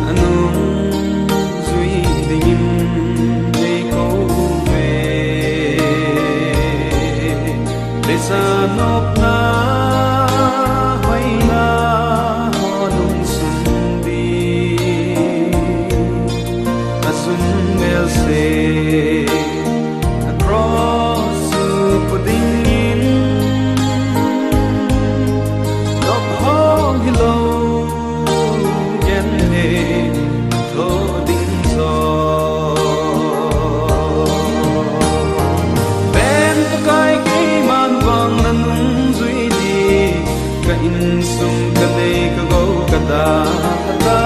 anung duy tình để câu về để xa nộp na hay na ho nung xuân đi a xuân mel se across the pudding in love home hello in sung ka lei ka go ka da da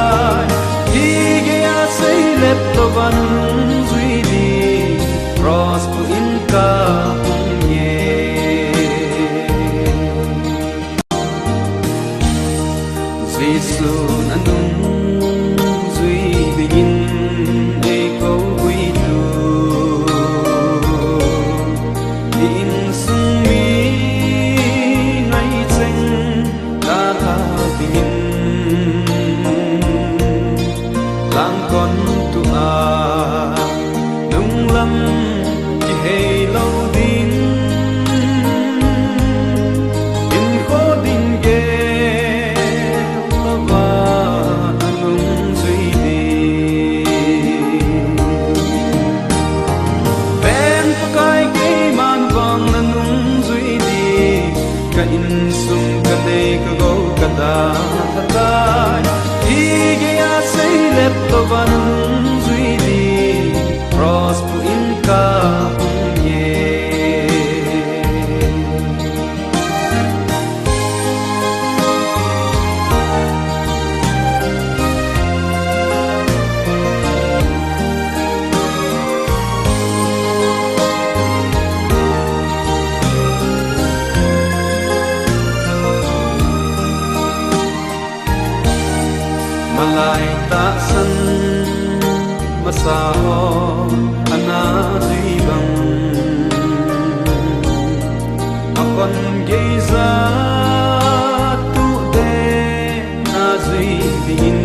hi ge a sei let to ban zui di cross pu in ka ye zui su anung zui di in e ko wi tu in sung mi lang con tu a nung lâm ki hay lâu din in khó din ge lova nung duy đi ven pakai ke man vang na nung duy đi ka in sung ka de ka go ka da ta let to ban duy đi cross pu in ka ye malai ta san masao ana duy bang akon geiza tu de na duy din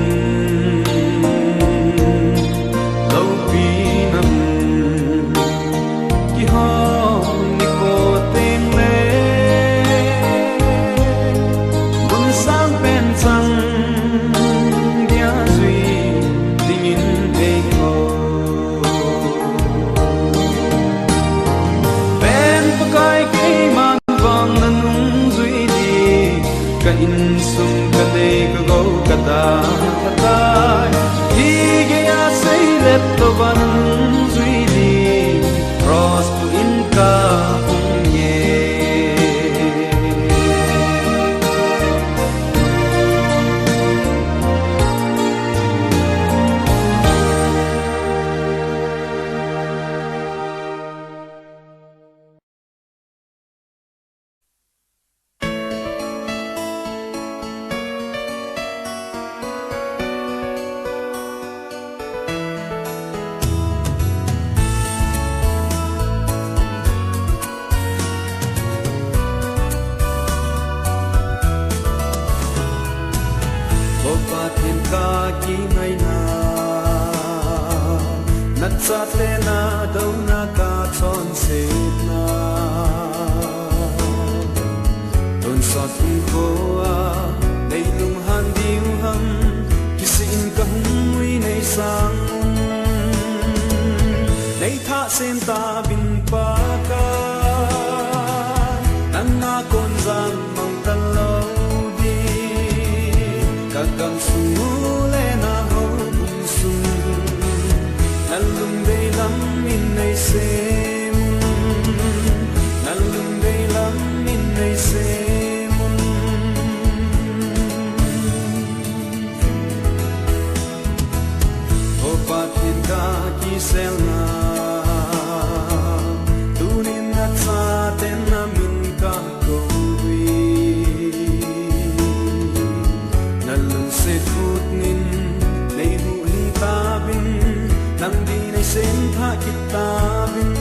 lâu pi nam ki ho ni ko tên le bun sang pen sang in sung ka de ka go ka da ta hi ge a sei let to ban zui di cross pu in ka ye ki ngày na nat sa te na đâu na ka chon se na don sa tu ko a nei lung han diu ham kisin ka hui nei sang nei tha sen ta bin pa ka nan na kon zam mang tan lo di ka kam su nalung day lam in nay sem nalung day lam in nay sem o patin ka ki sel na tunin at sa ten na min ka go wi nalung se put nin nay hu in tabin nang di nay sen tha kit tabin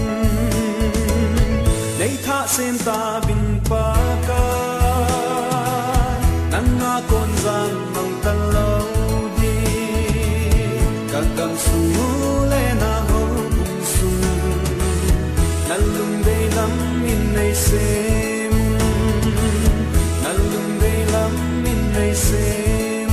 nay tha sen tabin pa ka nang na kon zang mang tan lo di lam in nei sem nalum dei lam in nei sem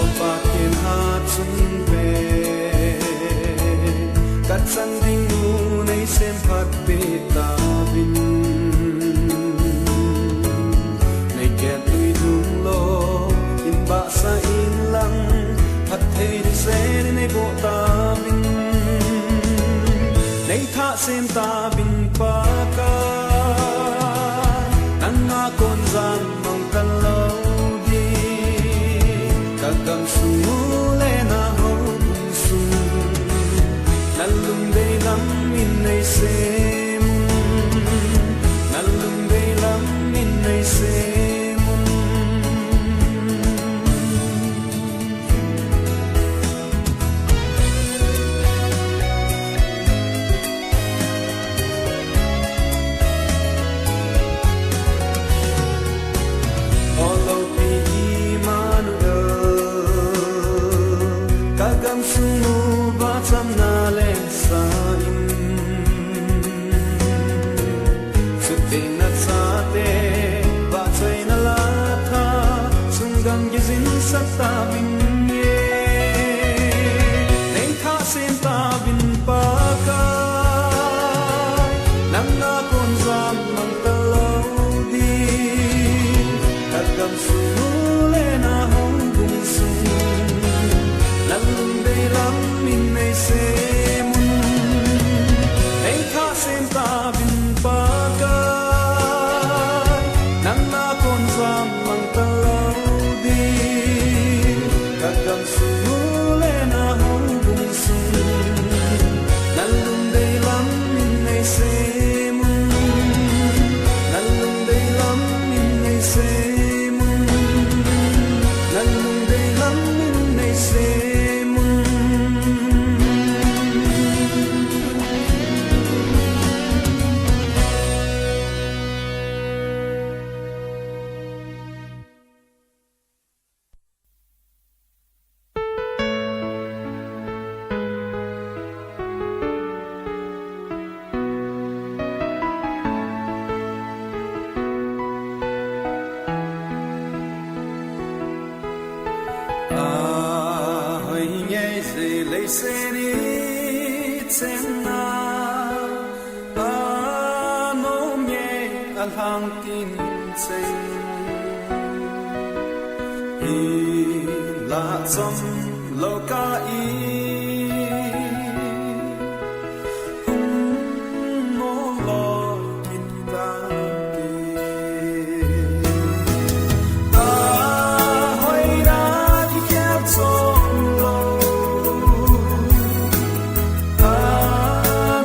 opa kin ha chung ve kat san ding nu nei sem phat pe ta vin nei ke tui dung lo in ba sa in lang phat thei di se nei bo ta vin nei tha sem ta vin pa ka nang nga kon zan mong kan lo di ka kam su le na ho su nalum dei lam in nei sem nalum dei lam in nei sem Olo pi Emmanuel kagam sunu ba cham na le sa im su te na sa te ba chai na la tha sung gam gi zin sa ta bin ye nei tha sem ta bin pa ka nam na kon zam mang ta lo di kagam sunu le na hong bung sung nalum dei lam in nei sem nei tha sem ta bin pa ka nang na kon zam mang ta lo di kagam sunu le na hong bung sung nalum dei lam in nei sem nalum dei lam in nei sem nalum dei lam in nei sem ai nghe gì lấy xe đi xem na nó nghe al hang tin sen i la som lo ka i no lo kin ta hoi ra di kya som lo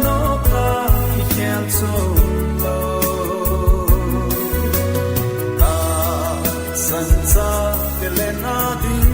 no ka di kya som lo san sa de le na din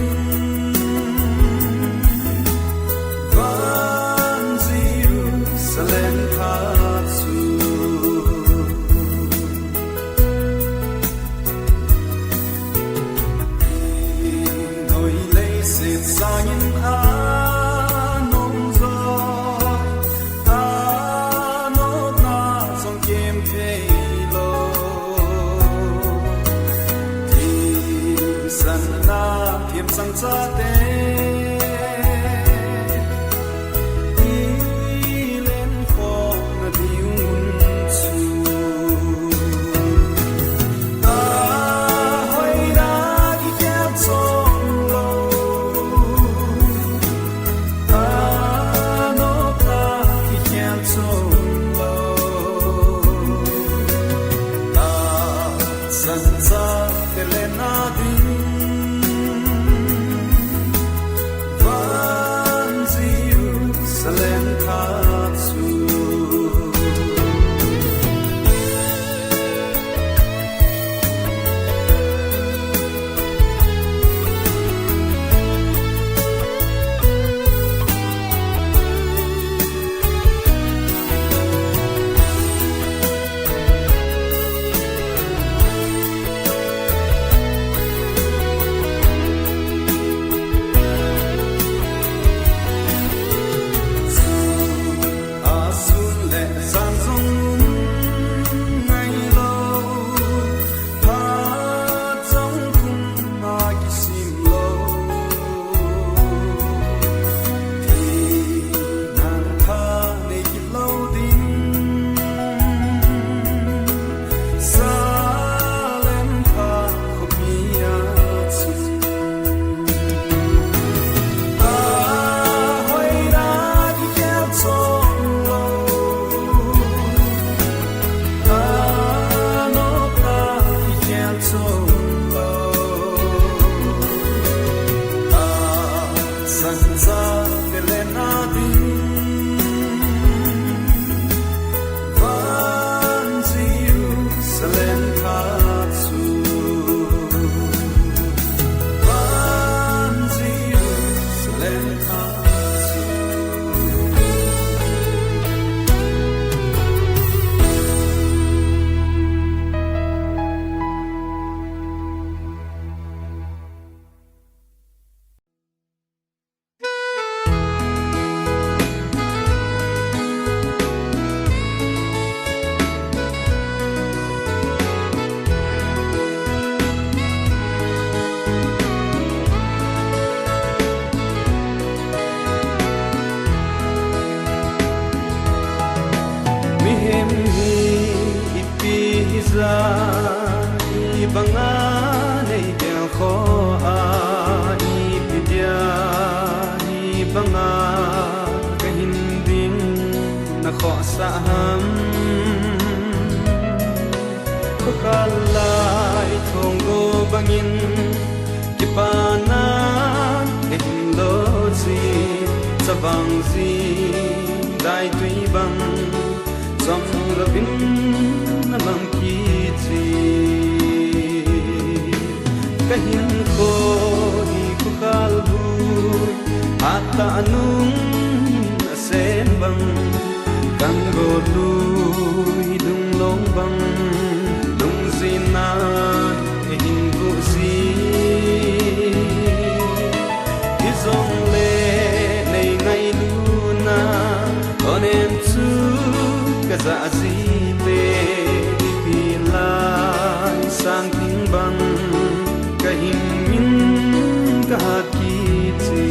Kalay thonggo bangin kipanan eklozi sabangzi dai tui bang som rabin namang kiti kahin ko hi kukalbu ata anung asen bang kanggo lu hidung long bang na hingu si izong le nei ngai luna onem chu kaza zi le pilai sang ting bang kahim min kahaki chi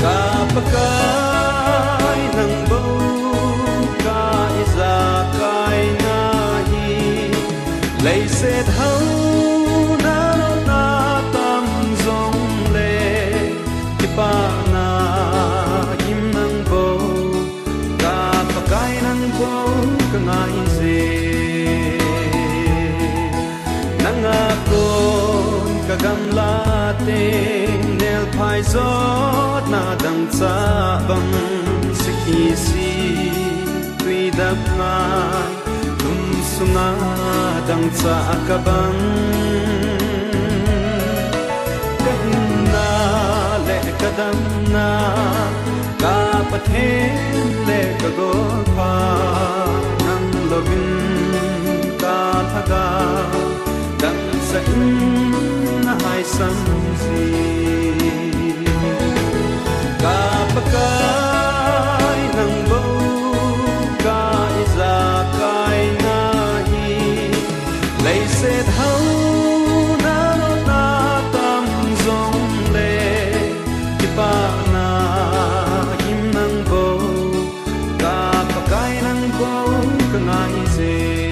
kapakai nang bo ka iza kai lấy xét hấu na na tâm dòng lệ ki pa na im nang bo ka pakai nang bo ka ngai se nang akon ka gam la te nel phai zot na dang cha bang sikhi si tui dap ngai sunga dang cha kabang kahina le kadam na ka pathen le ka go pha nang lovin ka thaga dang sa in na hai sam si ka pakai nang bo ka iza kai lấy xét hấu na na tâm dòng lệ ki pa na im nang bo ka pakai nang bo ka ngai se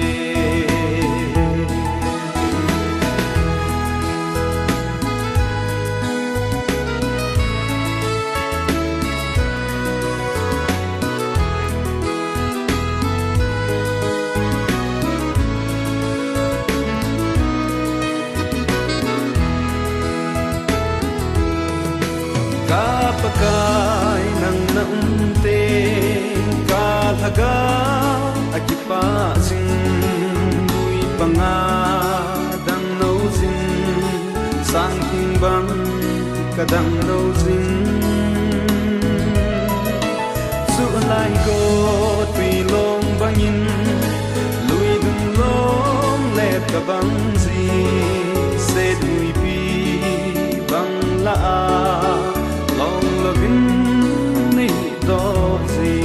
pakai nang naunte kalhaga akipa sing bui panga dang no sing sang king bang kadang no sing su lai go tui long bangin lui dung long let ka bang zi se tui pi bang la long lovin ni do zi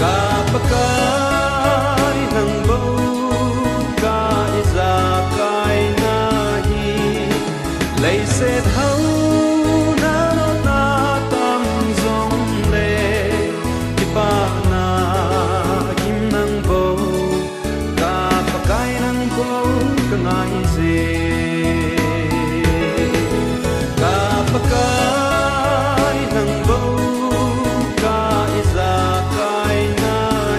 ka pakai nang bo ka iza kai na hi lấy xét hấu na na tâm dòng le ki pa na kim nang bo ka pakai nang bo ka ngai zi pakai nang bo ka iza kai na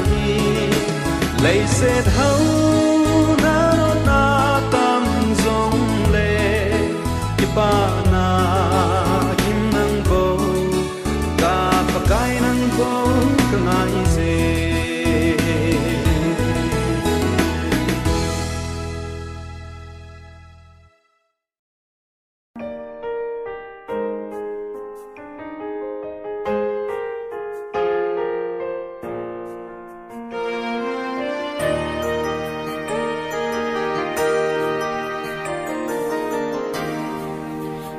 hi lấy xét hấu na na tâm dòng le ki pa na kim nang bo ka pakai nang bo ka ngai se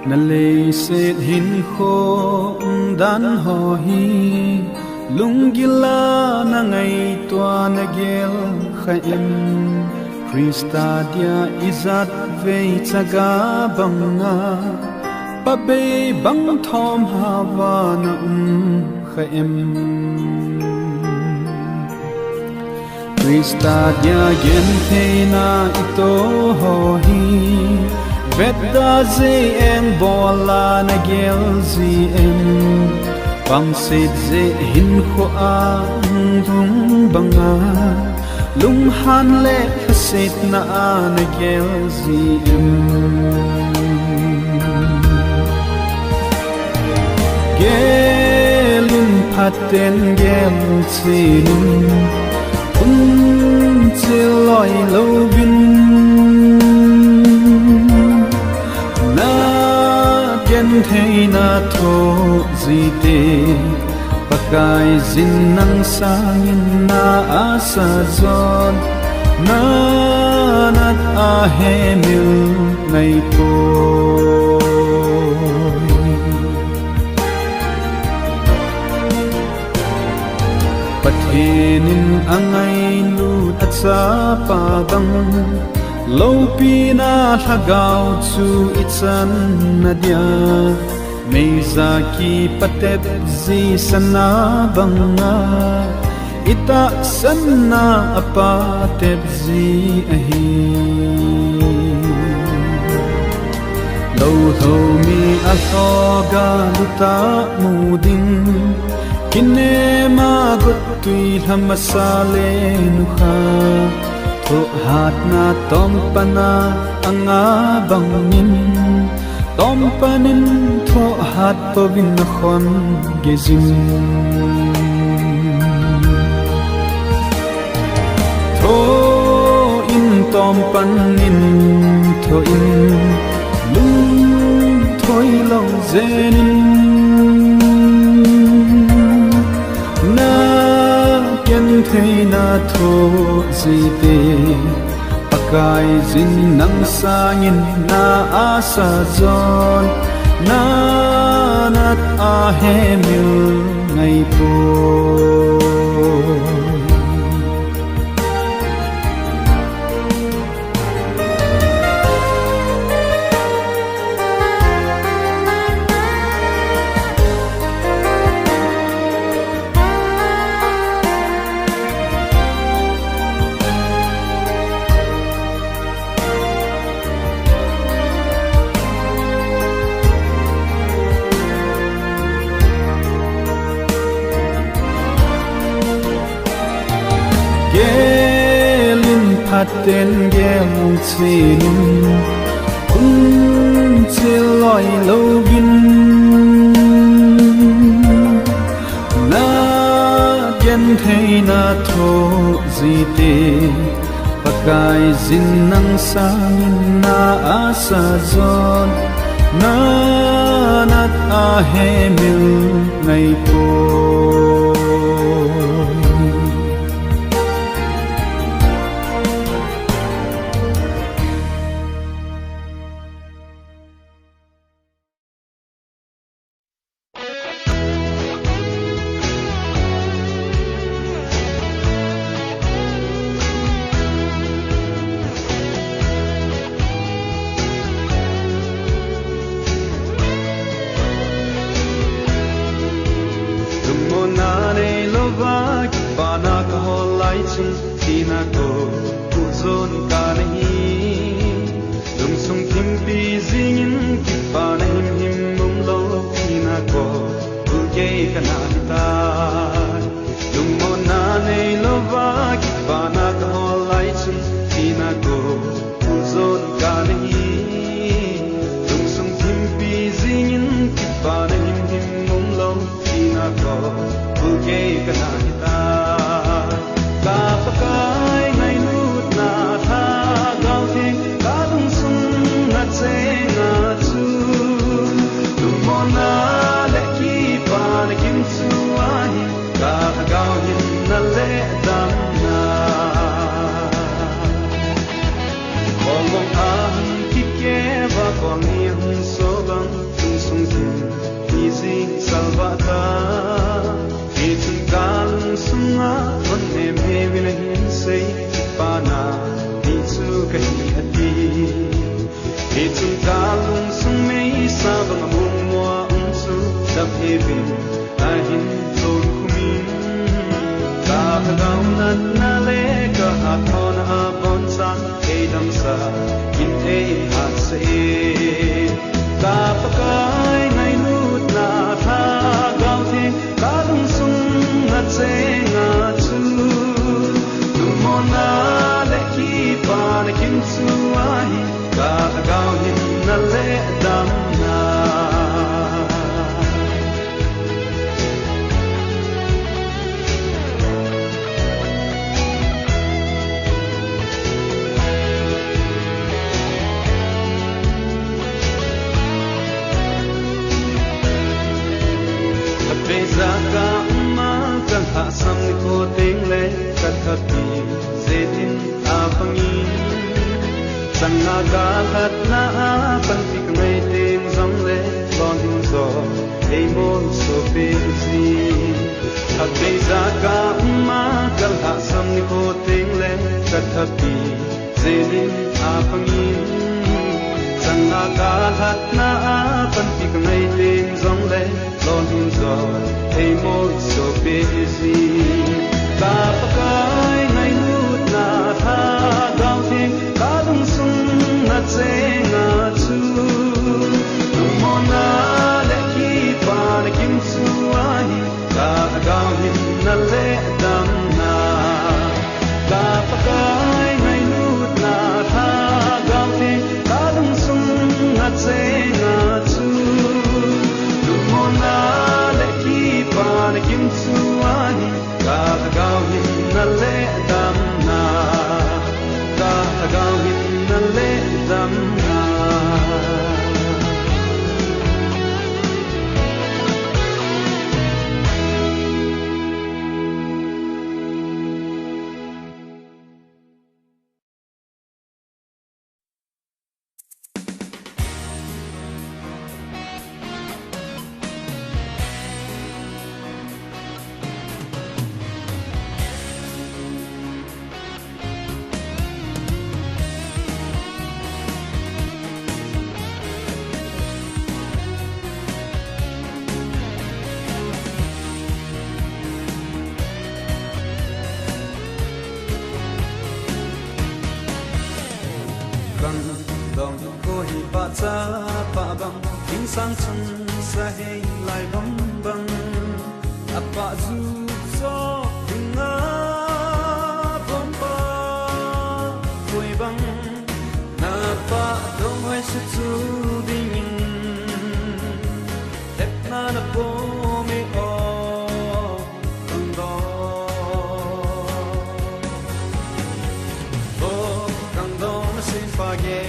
na lê sét hin khô dan ho hi lungila na ngai tua na gel khaim Krista dia izat ve chaga banga pabe bang thom hawa na khaim Krista dia gen the na ito ho hi Vedda ze en bola na gel zi en Pang sit ze hin kho ang dung banga Lung han le sit na na gel zi en Gelun paten gel sin Chiloi lo bin Thei na tho zi te pakai zin nang sangin na asa zon na nat a he mil nai po pathenin angai lu at sa pagang Lâu pina thagao chu itsan nadia Meiza ki patep zi sana banga Ita sana apatep zi ahi Lâu thâu mi athoga luta muding Kine magot tui hamasale nukha Tho hat na tom pana anga bangin tom panin tho hat pavin na khon gezin tho in tom panin tho in lung thoi long zenin na ken thei na tho zi te pakai zin nang sangin na asa zon na nat a he mil ngai po Ten gem sin kun chiloi lo bin na gen thei na tho zi te pakai zin nang sang na asa zon na nat a he mil ngai po Tina go, uzon ka nahi, tung sung thim bin ahin zon kumin ka hagaw nat na le ka aton a bon sang e dam sa in e hat sa e ka pakai nai nut na tha gaw thi ka lung sung ngat se nga chu tu mon na le ki pa na kin su ai ka hagaw hin na le dam na Zaka ma kan ha sam ni ko ting le kat hapi zetin apangi sanga ga hat na pan tik mai tin zong le lon hin zo ei mon so pe si hapi zaka ma kan ha sam ni ko ting le kat hapi zetin apangi sanga ga hat na pan tik mai tin zong le lon hin zo ei mon so busy ka pakai nai nut na tha gaw thi ka lung sung na che nga chu tu mon na le ki pa na kim su ai ka gaw hin na le dam na ka pakai nai nut na tha gaw thi ka lung sung na che nga chu tu mon na na kim su ai ka gaw hin na le dam na ka gaw hin na le dam na dong ko hi pa cha pa bang king sang chun sa hei lai bang bang apa zu so dinga bom pa koi bang na pa dong hai su chu ding tep na na po me o dong do o dong do na sin pa ge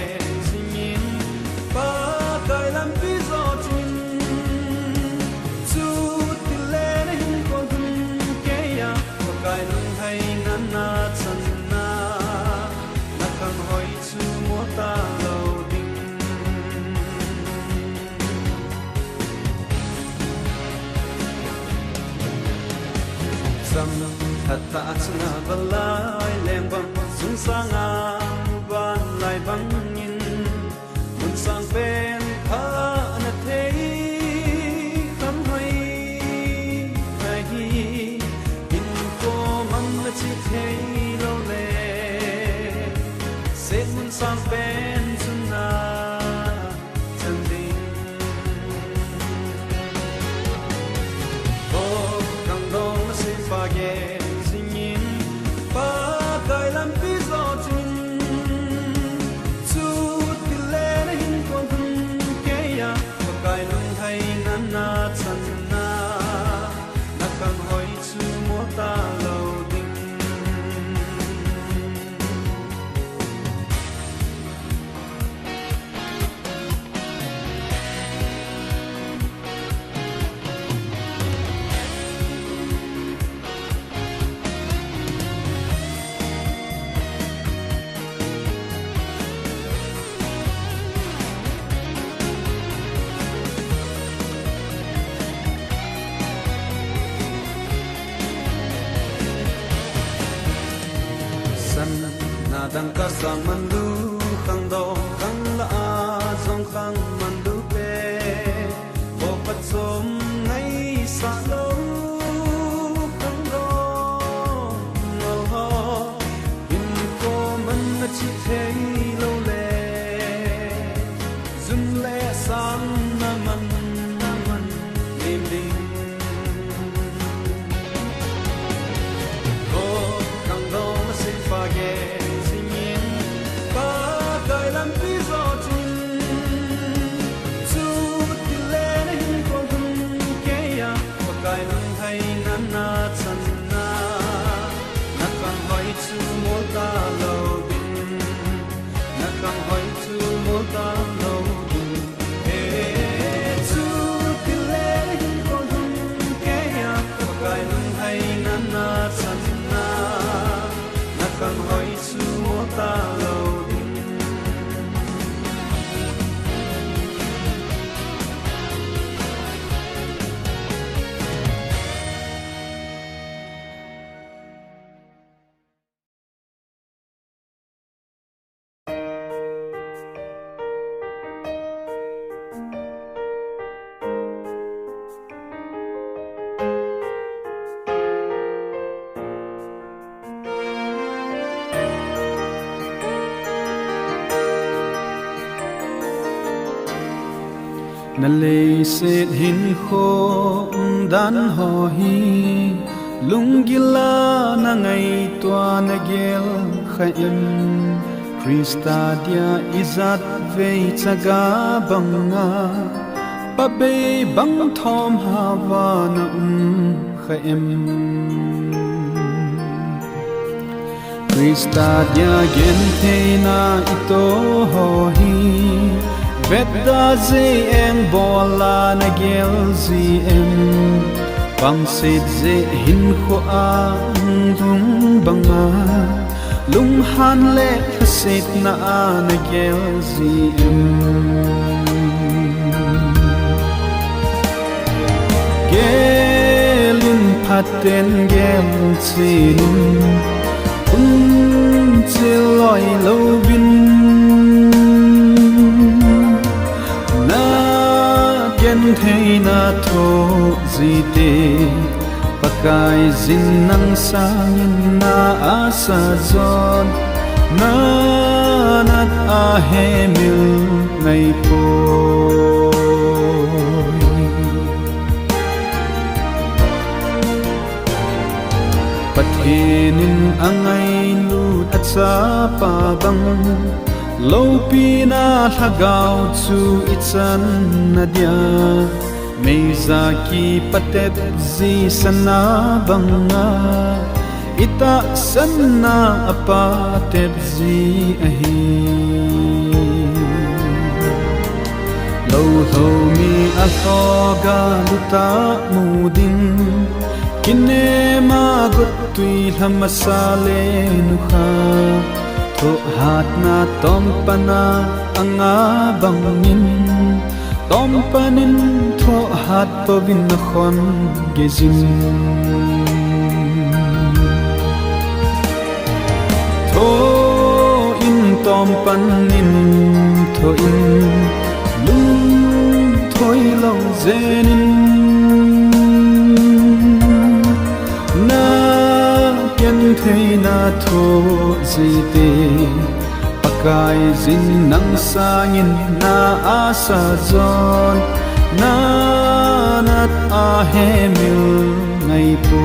hatta achna balai lembang sung sanga ban lai bang in mun sang pen pha na thei tam hoi hai in ko man na chi thei lo le se mun sang pen chuna chan ding o kang dong na se pa ge dang ka sa mandu khang do khang la a zong khang mandu pe bo pat som ngai na lê sệt hin khô dan ho hi lungila na ngay tua na gel khaim Krista dia izat vei chaga banga pabe bang thom hawa na khaim Krista dia gen the na ito ho hi Vedda ze en bola na gel zi em Bang sit ze hin kho ang dung banga Lung han le sit na na gel zi em Gelin paten gel zin Loi lâu vin na gen thei na tho zi te pakai zin nang sang na asa zon na nat a he mil ngai po patinin angai lut at sa pabang Lâu pina thagao chu itsan nadia Mei zaki patep zi sana banga Ita sana apatep zi ahi Lâu thâu mi athoga luta muding Kine magot tui lamasale nukha Tho hat na tom pana anga bangin Tom panin tho hat pavin na khon gezin Tho in tom panin tho in lung thoi lau zenin Thei na tho zi te pakai zin nang sangin na asa zon na nat a he mil ngai po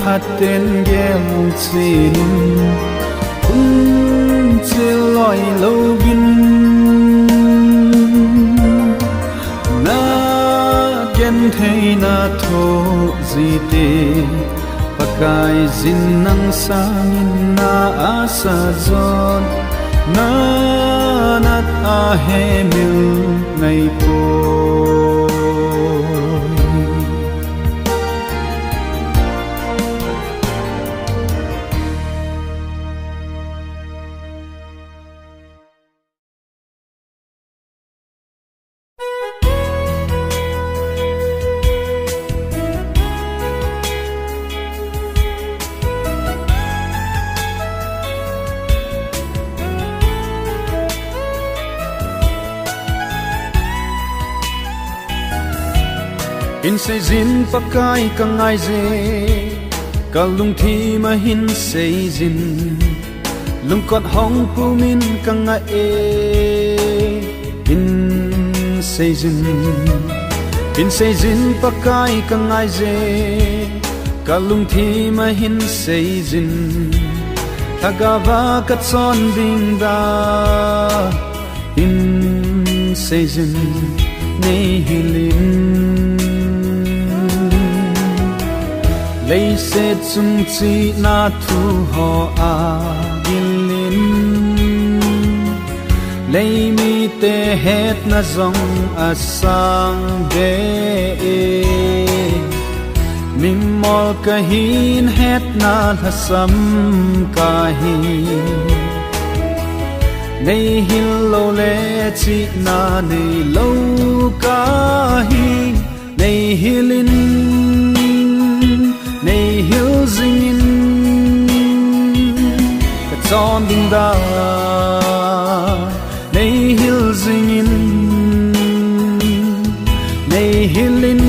Paten gel zin loi lâu vin na gen thei na tho zi te pakai zin nang sangin na asa zon na nat a he mil ngai po In say zin pakai kangai ze kalung thi ma hin say zin lung kot hong pu min kanga e in say zin pakai kangai ze kalung thi ma hin say zin tagava kat son ding da in say zin nei hilin Lei se chung chi na thu ho a gilin Lei mi te het na zong asang de Mim mol kahin het na thasam kahin nei hil lo le chi na nei lo ka hi nei hilin nei hil zingin ka chon ding da nei hil zingin nei hilin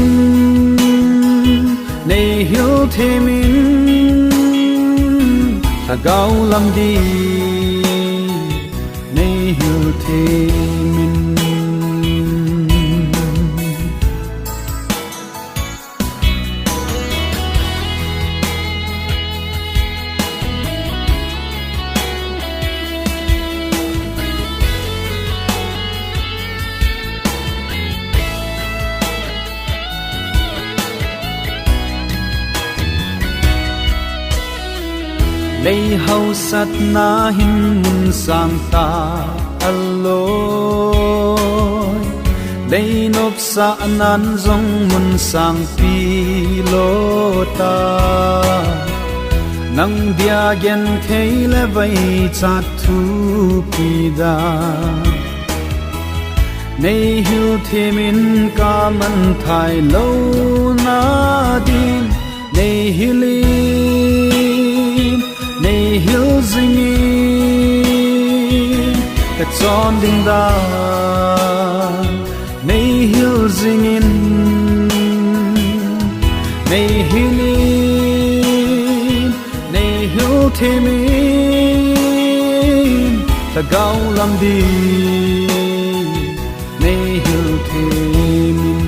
nei hil themin ta gao lam di nei hil themin lei hau sat na hin mun sang ta aloi lei nop sa nan zong mun sang pi lo ta nang dia gen thei le vai chat thu pi da nei hiu themin ka man thai lo na din nei hili nei hil zingin ka chon ding da nei hil zingin nei hilin nei hil themin ta gao lam di nei hil themin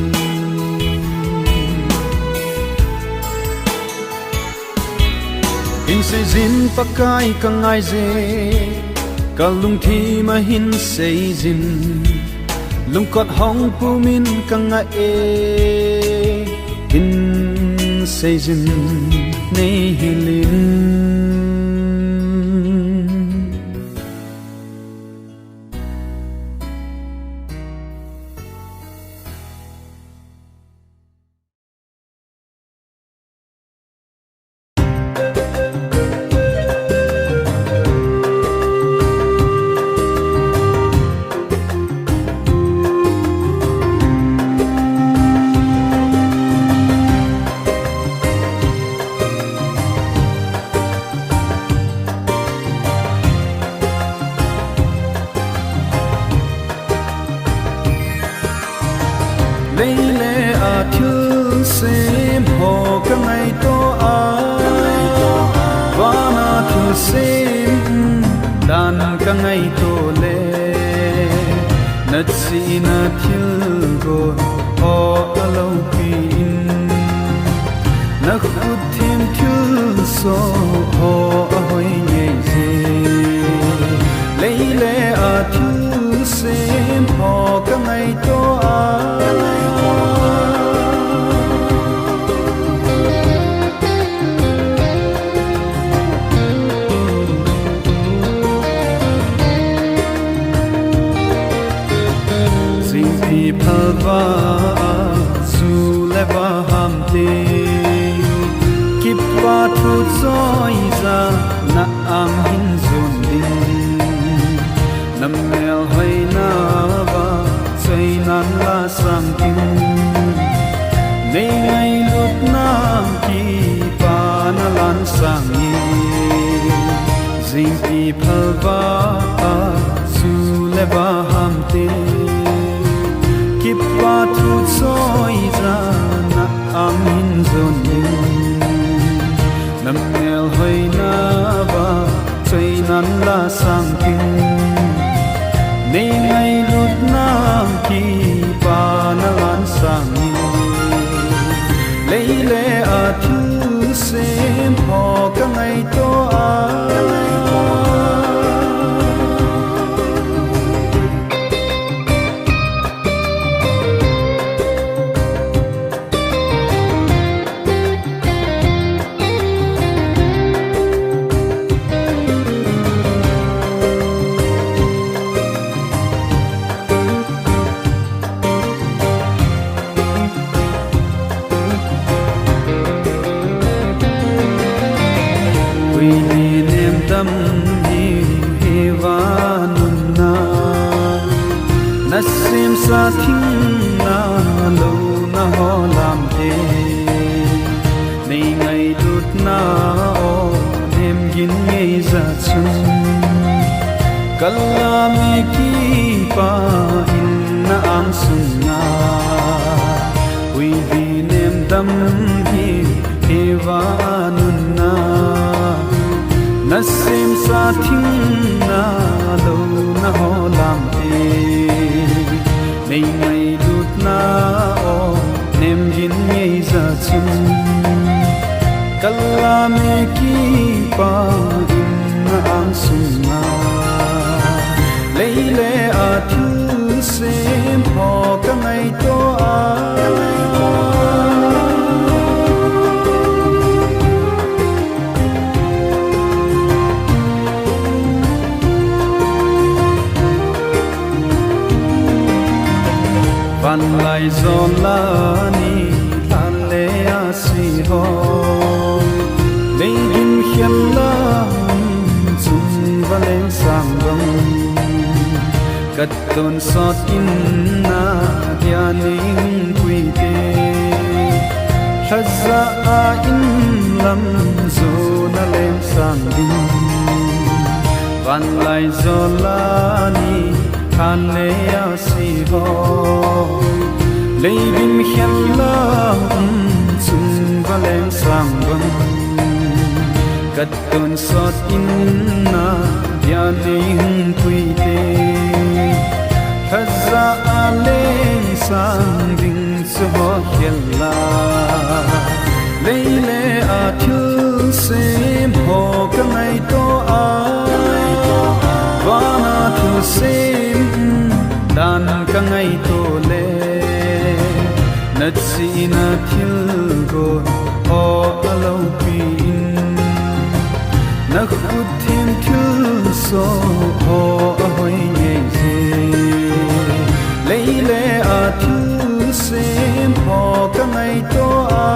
in se zin pakai ka ngai ze ka lung thi ma hin se zin lung kot hong pu min ka nga e in se zin nei hilin leile a thil sem ho ka ngai to a wana thil sem dan ka ngai to le na chi na thil go o alo pin na khut thêm thil so ho a hoi nhai je leile a thil sem ho ka ngai to a Palva zu leva hamte kipa thu zoiza na am hin zun din nam mel hoi na va sei nan la sam kin nei ngai lut nam ki pa na lan sang ni zin pi palva zu leva hamte kipa thu soi ra na amin zoni nam nel hoi na ba chei nan la sang kin nei ngai lut nam ki pa na lan sang ni leile a thu sem ho ka ngai to a sim sa thinh na lo na ho lam te nei ngai lut na o nem gin ngei za chung kala me ki pa in na am sun na wi vi nem dam hi eva nun na na sim sa thinh na lo na ho lam te nei ngai lut na o nem gin ngei za chung kala me ki pa in na am sun na leile a thu sem ho ka ngai to a van lai zon la ni lan le a si ho nei gin hiam la chung va leng sang bang kat ton sot in na ya ning pui te haza a in lam zo na leng sang din van lai zon la ni han le a si ho lei bin hiam la chung va leng sang bang kat ton sot in na ya ning pui te haza a leng sang ding su ho hiel la leile a thu sem ho ka ngai to a vana thu sem dan ka ngai to le nat si na thil go o alo pin na khut thiên thil so ho a hoi nhei se leile a thu sem ho ka ngai to a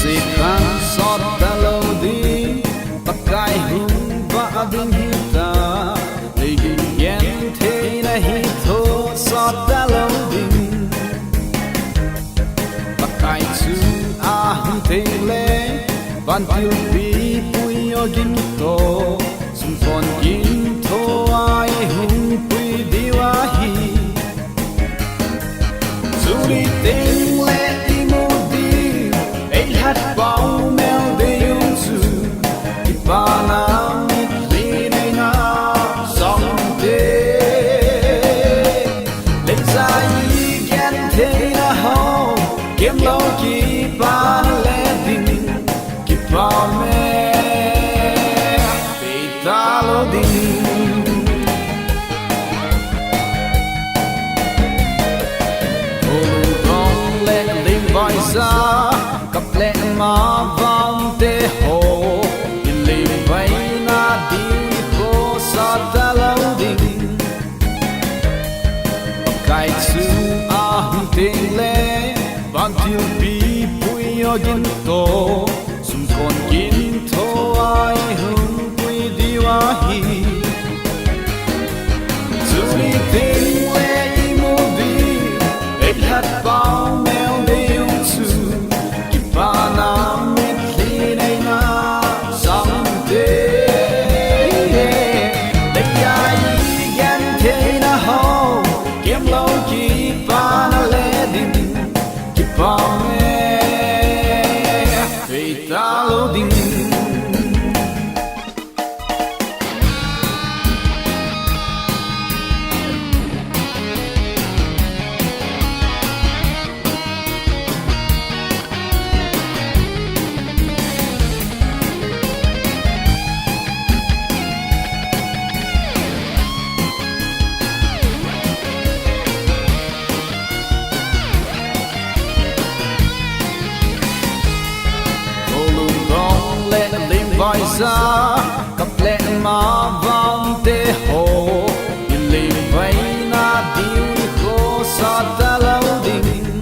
si khang sot ta lo di pakai hung va abin hita legi yen the na hi tho sot ta lo di pakai chu a hum te le van tiu pi pui o gin to sun fon gin to ai hum pui di wa hi zu ri ting le hat bao mel de yung su ipana mit lene na song de let sai gen te na ho kem lo ki pa le din ki pa me pe ta lo din oh gong le ding vai sa cặp lệ mà vòng tê hồ in lì vay na đi cô sa ta lâu đình cái chữ a hung tên lệ van tiêu pi pui o gin to sum con gin to ai hung pui di wa hi zu li tên lệ i mo di et hat bao mel de yung su Vana mit lene na someday le ai gan te na ho kem lo ki vana le din ki pa me vai ra cặp lệ mà vang tê hồ in lệ vai na điu khô sa ta lâu đình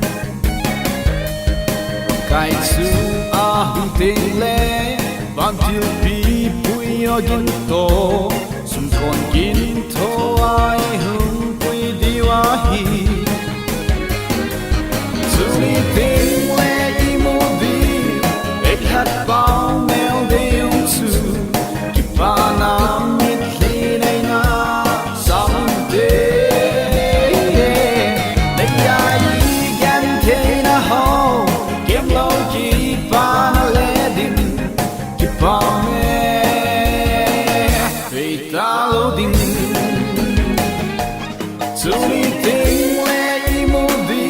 cái chữ a hung tên lệ vang tiêu pi bui o gin to sum con gin to ai hung bui đi wa hi Sumi ting lệ i mu đi ek hat bao mèo đi ung su Kipana mitli nay na someday Nay ai gan thế na ho Kem lâu kipana lệ din Kipame Vì ta lâu din Sumi ting lệ i mu đi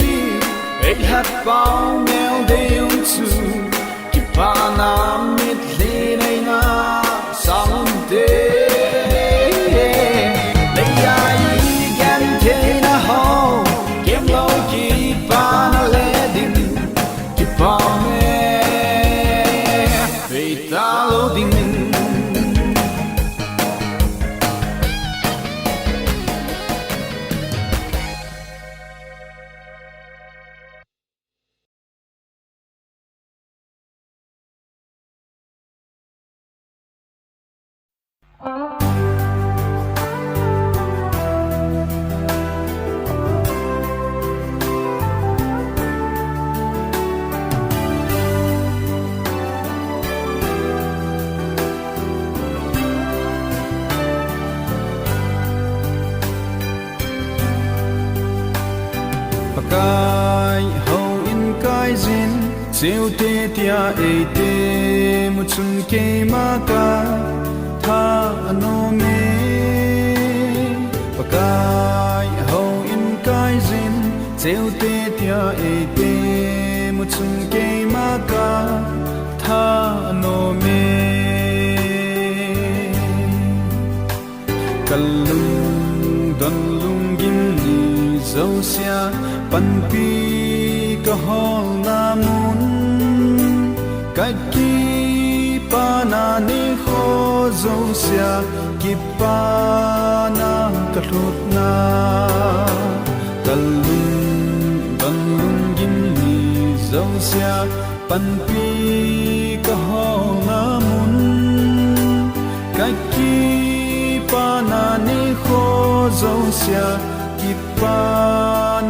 Ek hat bao mèo đi ung su Kipana mitli nay na someday Nay ai gan thế na ho Kem lâu kipana lệ din Kipame Vì ta lâu din Pakai hau in kai zin Siêu tê tia e tê Một chung kê ma ca Tha ano me Pakai hau in kai zin Siêu tê tia e tê Một chung kê ma ca Tha ano me Kalung don lung gim ni dâu xia Pan pi ka hol na mun Kai ki pa na ni kho dâu xia Ki pa na ka thot na Kalung don lung gim ni dâu xia Pan pi ka hol na mun Kai ki pa na ni kho dâu xia Ki pa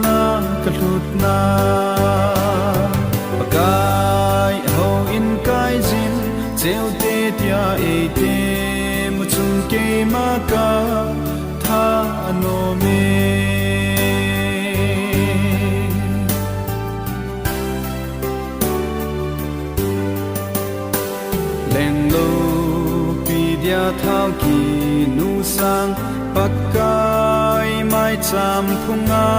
na ka thot na Pakai ho in kai zin Tseo te tia e te Một chung kê ma ka Tha ano me Leng lo pi dia thao ki nu sang Pakai mai cham khunga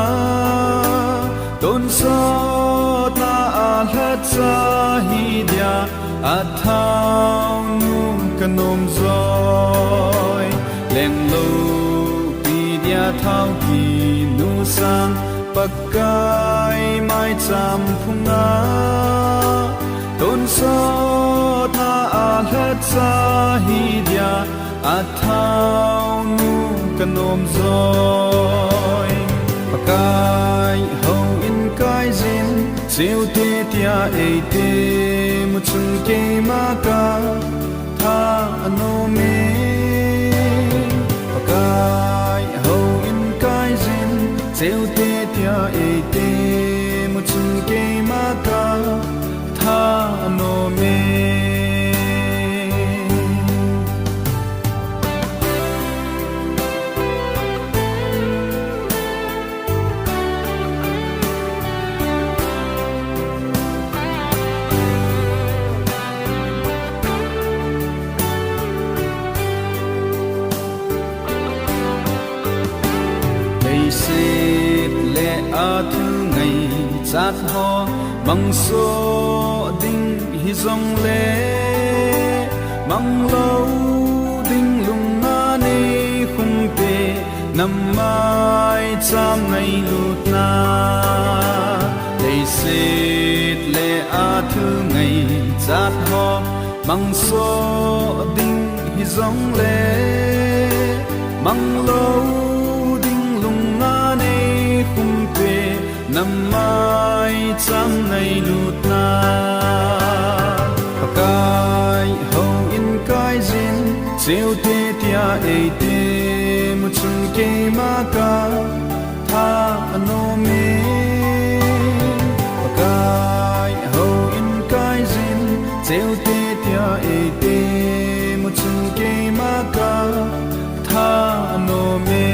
Don so ta a het sa hi dia A thao nu kanom zoi Leng lo pi dia thao ki nu sang Pakai mai cham khunga Don so ta a het sa hi dia A thao nu kanom zoi Pakai hau in kai zin Siêu tê tia e tê Một chung kê ma ca Tha ano me Pakai hau in kai zin Siêu tê tia e tê Một chung kê ma ca Tha ano me Xịt lệ a thư ngày chát ho bằng số đinh hi dòng lệ bằng lâu đinh lùng na ni khung tê nằm mai cham ngày lụt na lệ xịt lệ a thư ngày chát ho mang so ding hi zong le mang lo ding lung na nei khum pe nam mai chang nei lut na kai ho in kai zin cheu te tia e te mu chung ke ma ka tha ano me kai ho in kai zin cheu te tia e te mu chung ke ma ka tha ano me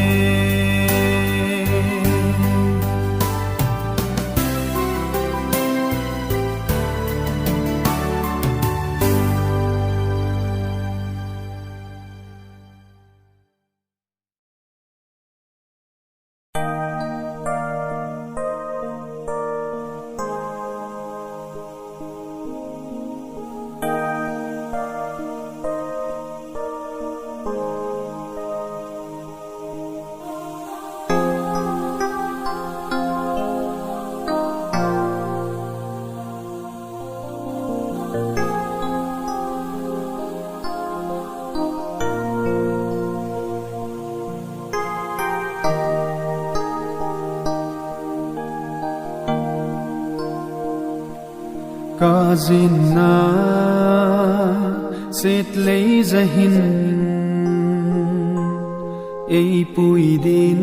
Kazina set lei zahin ei pui din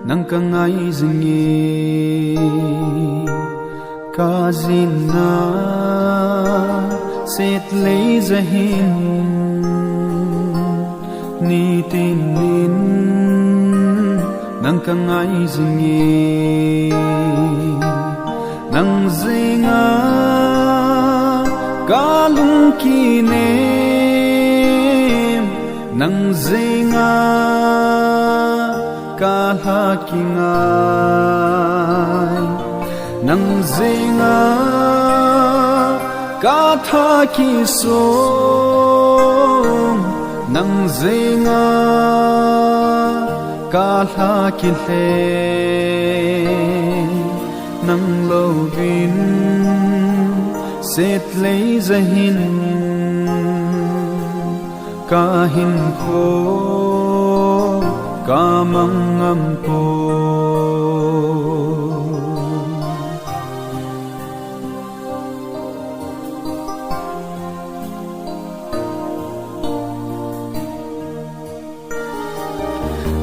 nang kangai zinge Kazina set lei zahin ni tin nin nang kangai zinge nang zinga kalung kinem nang zinga kalhakingai nang zinga kathakisong nang zinga kalhakile nang lovin set lei zahin kahin ko kamangam ko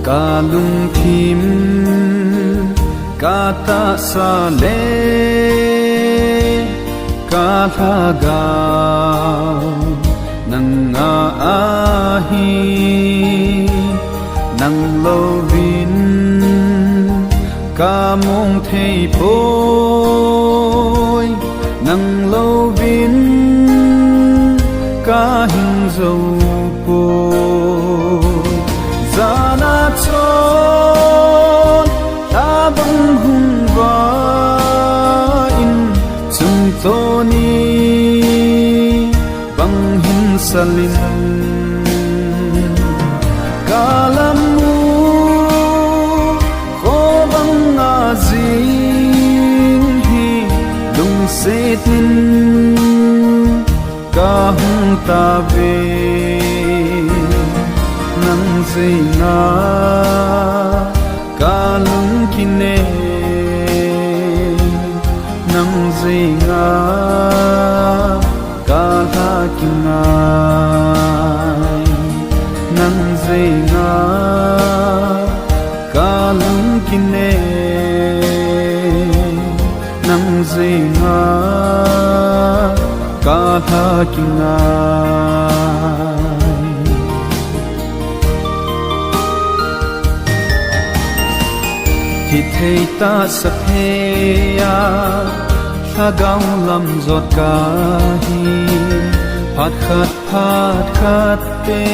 kalung thim kata sale kalagaw nang aahi nang lovin kamong thei poi nang lovin kahing zo po zana chon tabang hung in chung toni bang hin salin kalamu ko bang azin hi lung setin kahung tabe nang zina kalung kine nang zinga kalhakingai nang zinga kalung kine nang zinga kalhakingai hi thei ta sapheya thagaw lam zot ka hi phat khat te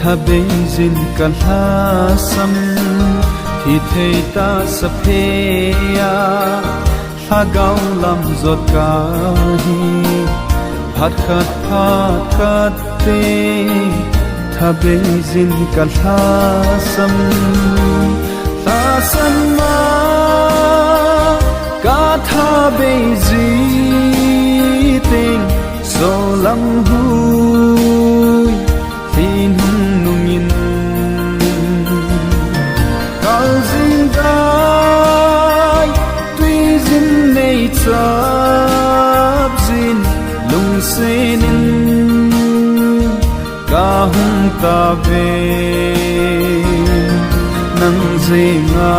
thabe zin kalha sam hi thei ta sapheya thagaw lam zot ka hi phat khat te thabe zin kalha sam Sama katha beji ting zo lam hui tin nung in cao zin dai tuy zin nei chap zin lung senin ca hung ta ve nang zenga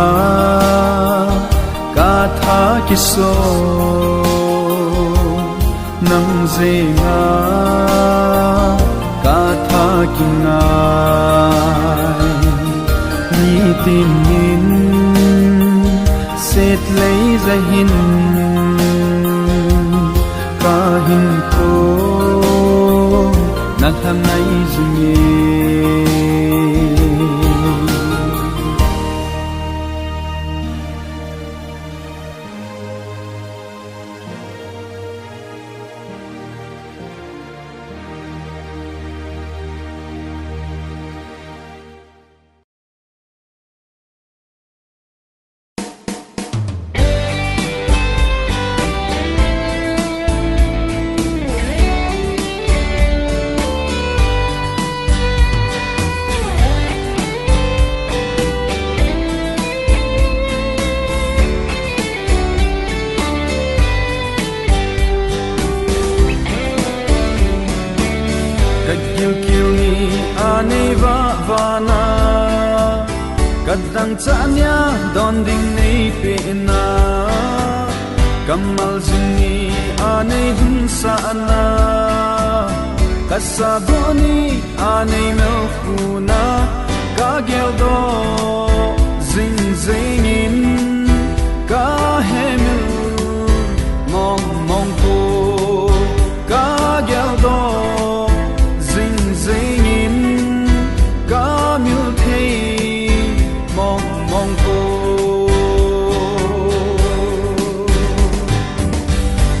ca tha ki so nang zenga ca tha ki ngai ni tin in set lấy ra hin ca hin ko na tham nay zunye kadang chanya don ding nei pe na kamal zini ane hun sa na kasaboni ane melfuna ka geldo zing zingin ka hemil mong mong ko ka geldo zing zingin ka mil thei mong mong cô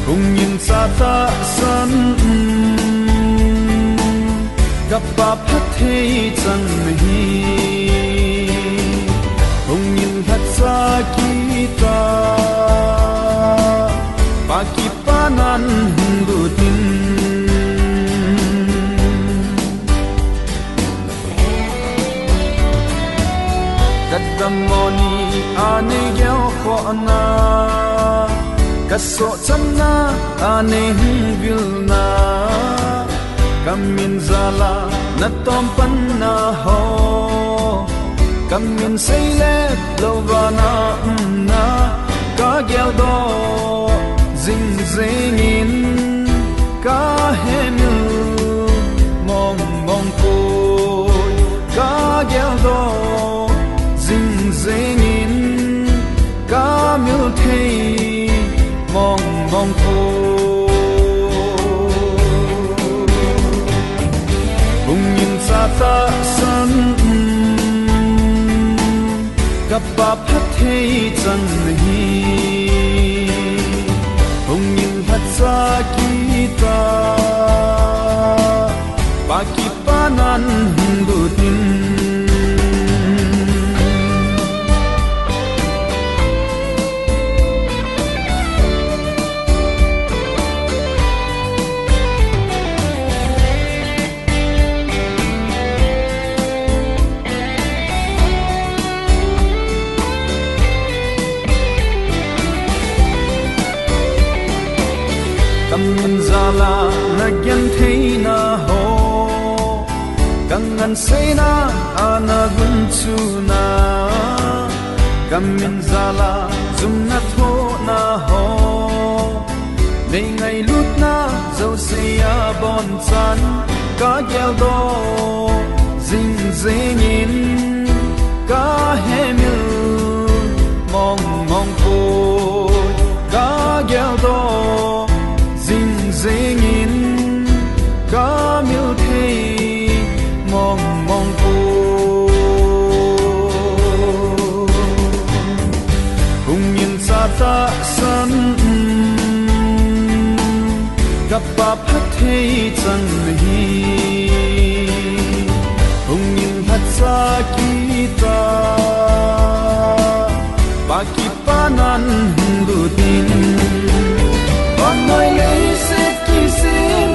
cùng nhìn xa ta sân gặp bà phát thế chẳng hi cùng nhìn thật xa kita bà kipa nan du tin kadamoni ane gyao kho na kaso channa ane vil na kamin zala na tom pan na ho kamin seile lovana na ka gyao do zing zingin ka hemil mong mong ko ka gyao do zingin ca miêu thei mong mong cô cùng nhìn xa ta sân gặp bà phát thei chẳng hi cùng nhìn thật xa kita bà kipa nan du tin kamin zala na gyan thei na ho kangan sei na ana gun chu na kamin zala zum na tho na ho nei ngai lut na zo se ya bon chan ka gyal do zing zingin ka hemil mong mong ko ka gyal do zingin ca miêu thei mong mong cô cùng nhìn xa ta sân gặp bà phát thei chẳng hi cùng nhìn thật xa kita bà kipa nan du tin con nói lấy sẽ kỳ xem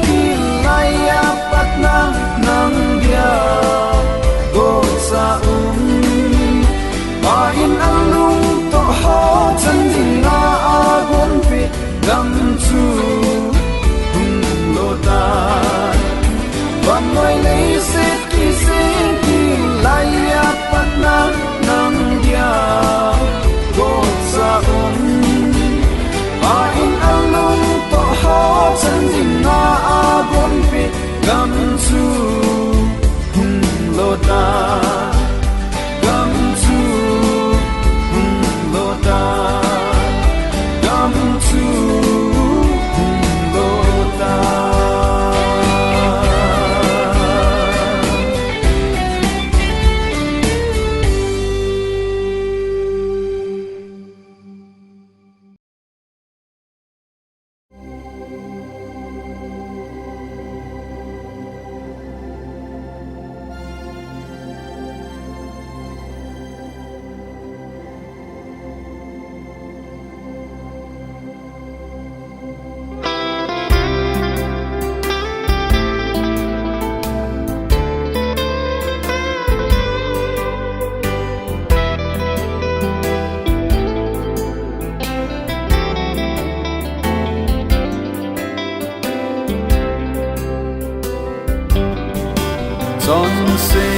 son se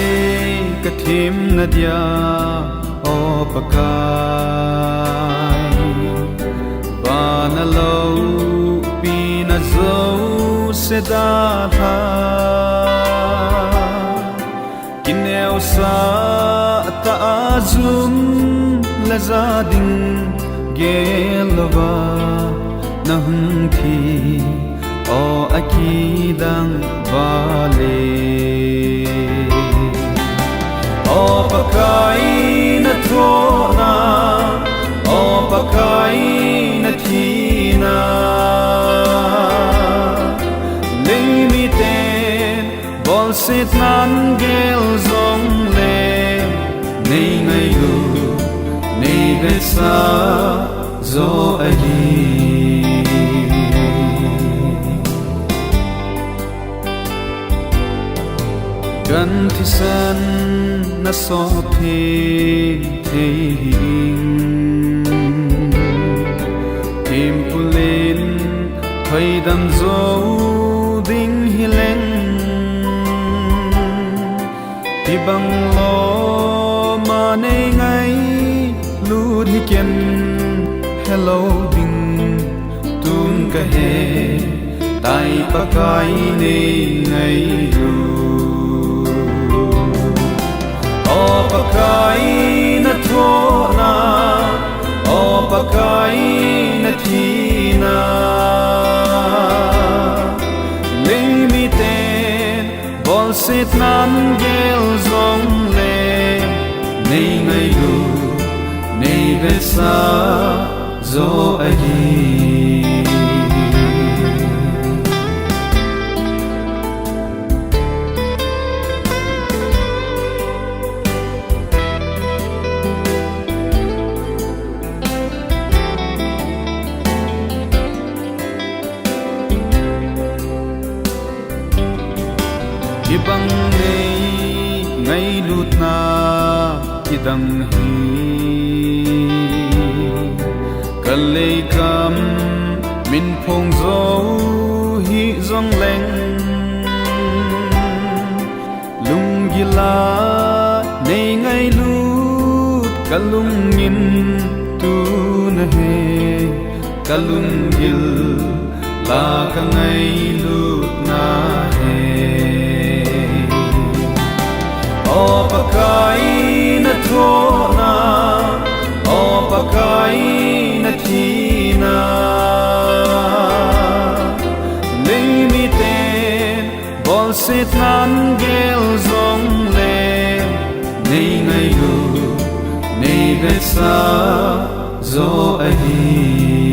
ka thim na dia o pakai ba na lo pi na zo se da tha kineu sa ta azum la za ding gelwa na hum thi o akidang vale o pakai na thona o pakai na thina leimi ten bol sit nan gel zong le nei ngai lu nei besa zo ai gan thi san na so phe thing tim pulin thai dam zo ding hileng ti bang lo ma nei ngai lu thi ken hello ding tun ka he tai pa kai nei ngai lu o pakai na thona o pakai na thina leimi ten bol sit nan gel zong le nei ngai lu nei besa zo ai ibang ngay lut na idang hi kalay kam min phong zo hi zong leng lung gila nay ngay lut kalung yin tu na he kalung gil la ka ngay lut na he o pakai na thona o pakai na thina leimi ten bol sit nan gel zong le nei ngai lu nei besa zo ai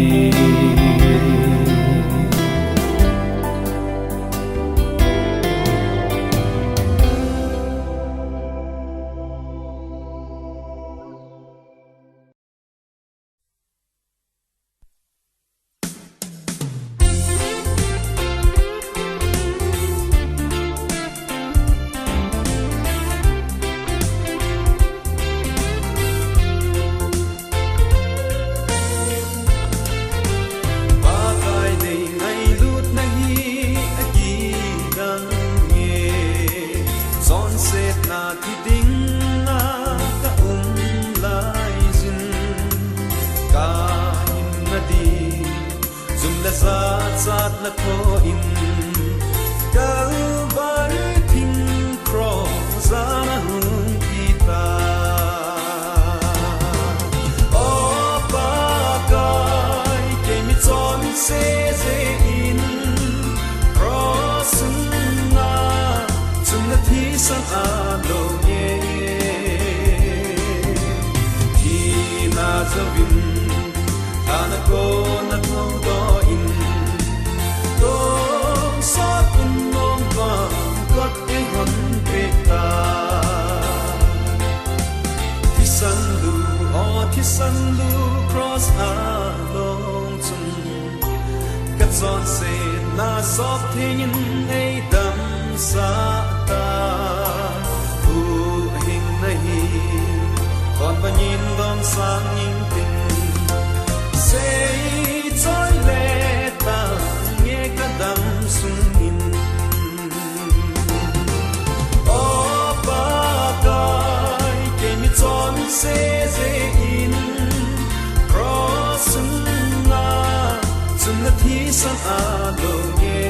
sát là thô in Calvary thinh cross ra na hung kita o pagai ke mi chon se in cross na chung na thi sang a lo ye thi na zavin ana ko na tho do in sát nôm vàng gót tiếng hân bê ta thi san lu cross a long chung cắt giòn xe na sót thế nhân ấy đâm xa ta u hình này còn bao nhìn đom sáng nhìn tình sẽ trôi lệ ta nghe cả đắm sung in o se ze in cross na sun na thi san a lo ge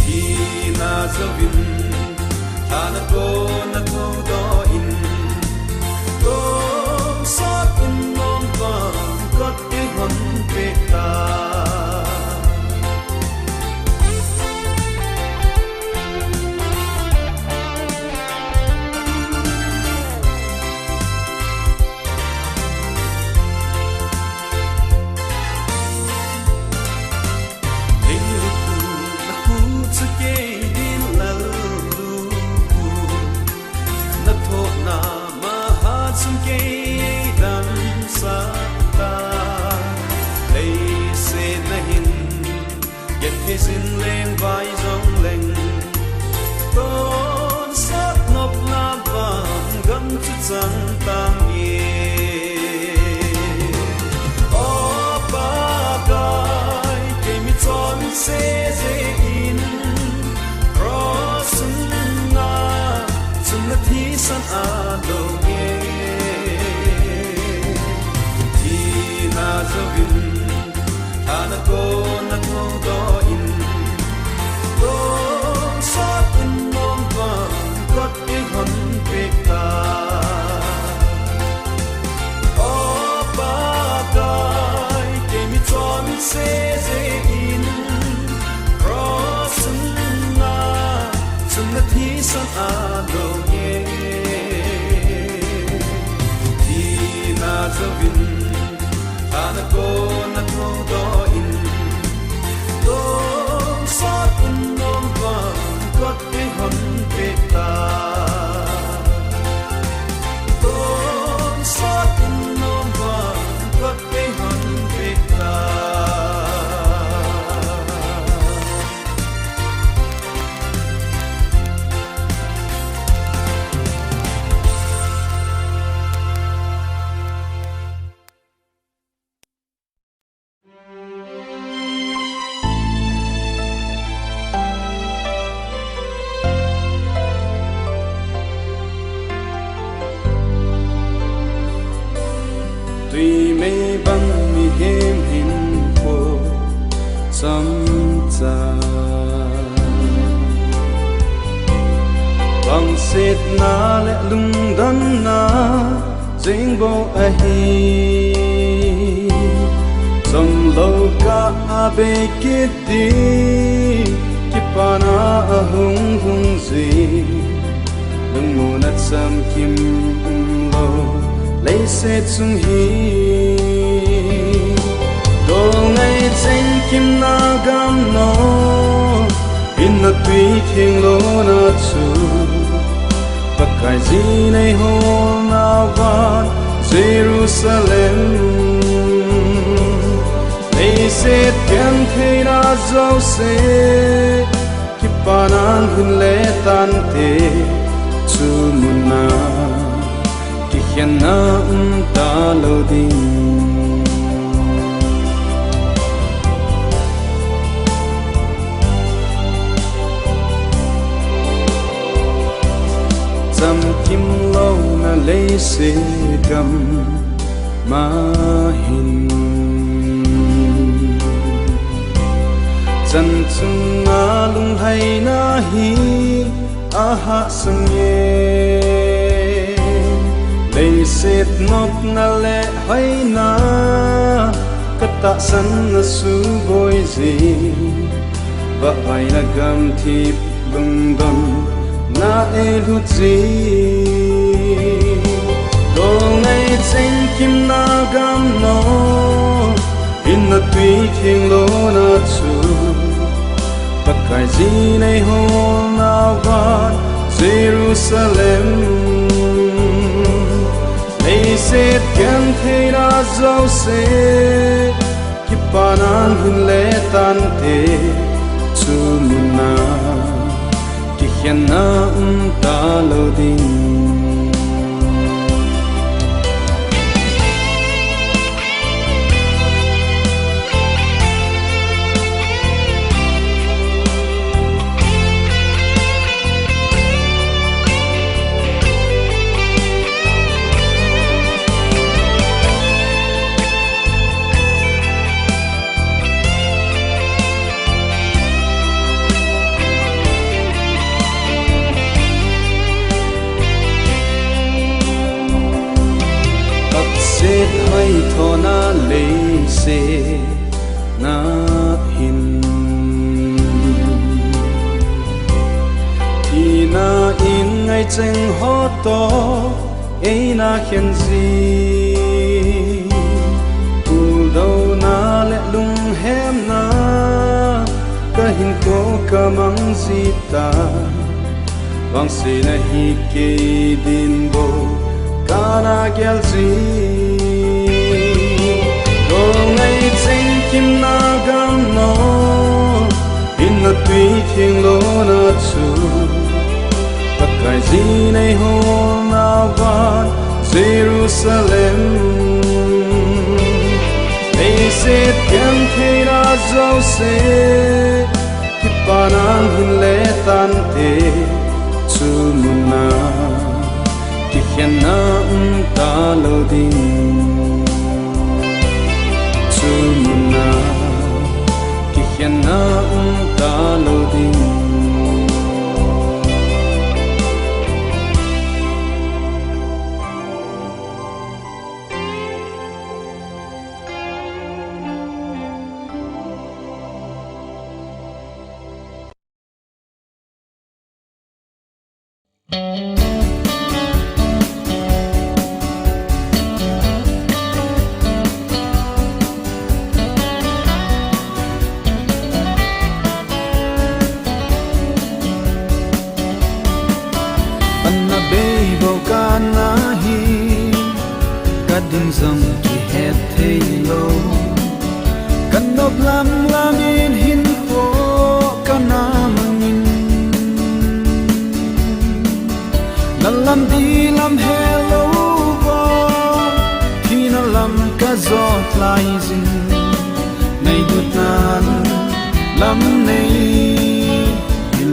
thi na zavin ta na ko na tho do in ko sat in nom va got e hon pe ta xin lên vai rong leng con sát nộp la vàng gấm chút trắng tang ye o ba gai ke mi chọn se ze in cross na chung na thi san a lo ge thi na zavin ana ko na thong do sát in non vàng gót cái hòn về ta o ba gai ke mi chọn se ze in cross na chung na thi san a lo ge thi na zavin ana ko na tho do in sát in non vàng gót cái hòn về ta con sát in non vàng gót cái hòn về ta tuy mê băng mi hem hình khô xăm cha bằng sét na lệ lung đan na dinh bo a hi som lâu ka abe kit di kipana a hung hung zi lung mu nat sam kim lo lấy sẽ chung hi đồ ngày tranh kim na gam nó in na tùy thiên lô na chu tất cả gì này hôm nào van Jerusalem lấy sẽ tiền thế na dấu sẽ kipanan hin lệ tan te chu mun na hiền na ta lâu đình dầm kim lâu na lấy xe cầm ma hình chân chung na lung hay na hi a ha sang ye lấy sét nộp na lệ hay na cất tạ sân na su bôi gì và ai na gam thip lung đon na e hút gì đồ ngày tranh kim na gam nó in na tùy thiên lô na chu tất cả gì này hôm nào van Jerusalem lấy sẽ tiền thế na dấu sẽ kipanan hin lệ tan te chu mun na ki hiền na ta lâu đình mai tho na le se na hin thì na in ngày chừng ho to ấy na khen gì tu đâu na lệ lung hem na ka hin ko ka mang gì ta vang se na hi ke din bo ka na gel gì đồ ngày chừng kim na gam no in na tùy thiên lô na chu cái gì này hôm nào van Jerusalem đây sẽ tiếng thế ra dấu sẽ khi panan hin lệ tan te chu muna khi khen na ta lâu din chu muna khi khen na ta lâu din Kading zong ki het thei lo kan nop lam lam in hin ko kana mangin lam di lam hello bo khi na lam ka zot lai zin nei gut nan lam nei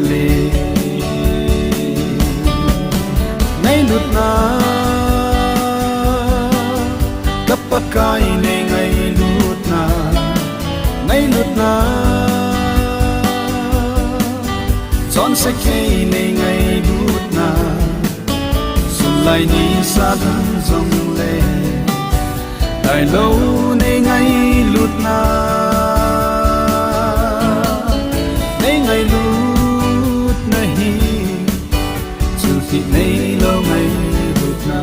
le nei lut na pakai nei ngai lut na chọn sẽ khay nei ngai lut na sun lai ni sa dang zong le dai lâu nei ngai lut na hi chu thi nei lâu ngai lut na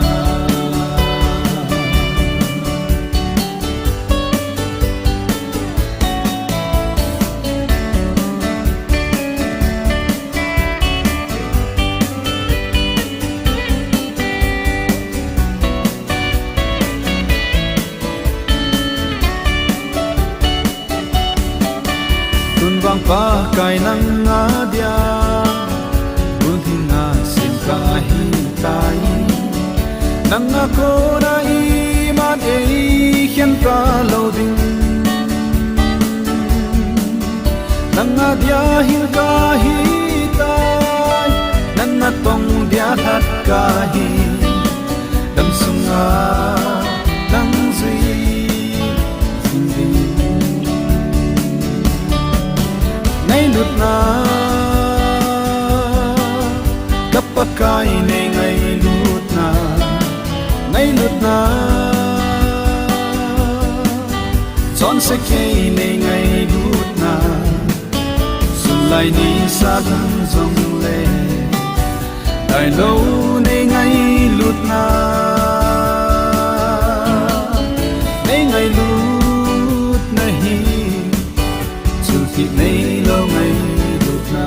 pa kai nang nga dia bun thi nga sim ka hi tai nang nga ko na i ma de hian ka lo ding nang nga dia hin ka hi tai nan na tong dia hat ka hi dam sung nga nang zui nei lut na kapakai nei ngai lut na chọn sẽ khay nei ngai lut na sun lai ni sa dang zong le dai lâu nei ngai lut na hi chu thi nei lâu ngai lut na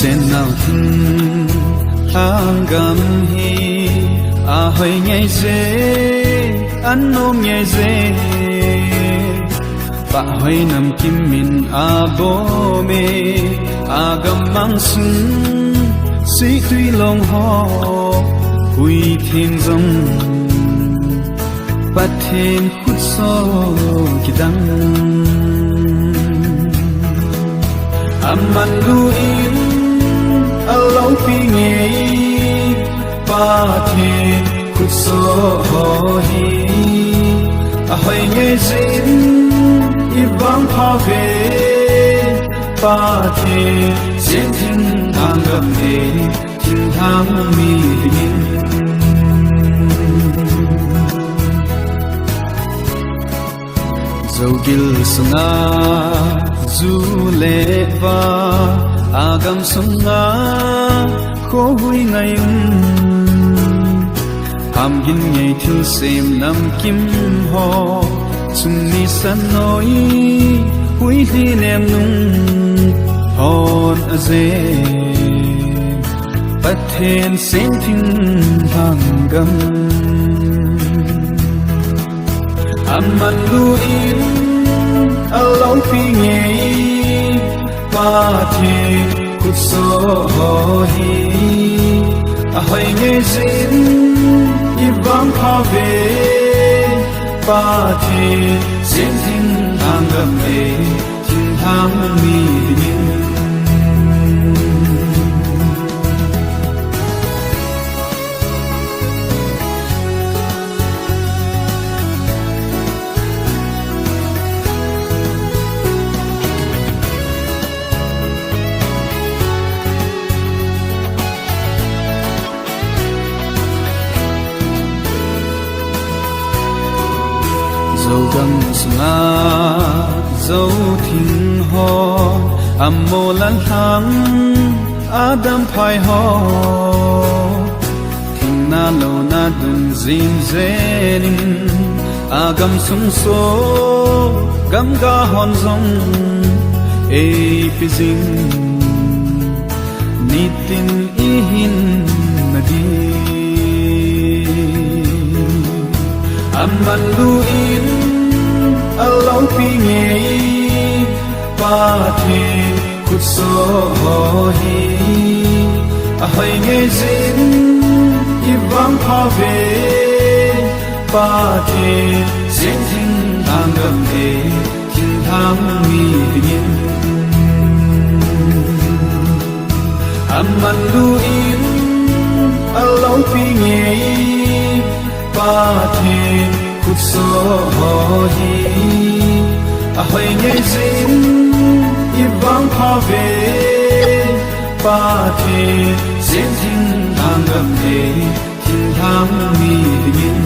trên nào hin hang gam hi a hoi nhai dê an ôm nhai dê ba hoi nam kim min a bo me agam mang sung si tùy lòng ho quy thiên dòng bắt thêm khút so kỳ đăng aman luin alau pi nghe ba thêm khút so hi ahoy nghe zin ibang pha về ba thêm zin thiên thang gặp thế thiên thang mi linh dâu gil suna du lệ va agam suna khô hui ngày ham gin ngày thiếu xem nam kim ho sung ni san nói hui li nem nung hòn a dê bắt thêm sen thiên thang gam aman luin alau pi nghe ba thi khut so hi ahoy nghe zin ibang pha về ba thi zin thing thang gam e thing thang mi linh dâu gam sna dâu thinh ho ammo lan thang adam phai ho thing na lo na dun zin zenin agam sung so gam ga hon zong e pizin nitin ihin nadi aman luin alau pi nghe ba thi khut so hi ahoy nghe zin ibang pha về ba thi zin thing thang gam e thing thang mi linh aman luin alau pi nghe ba thi khut so hi ahoy nghe zin ibang pha về ba thi zin thing thang gam e thing thang mi linh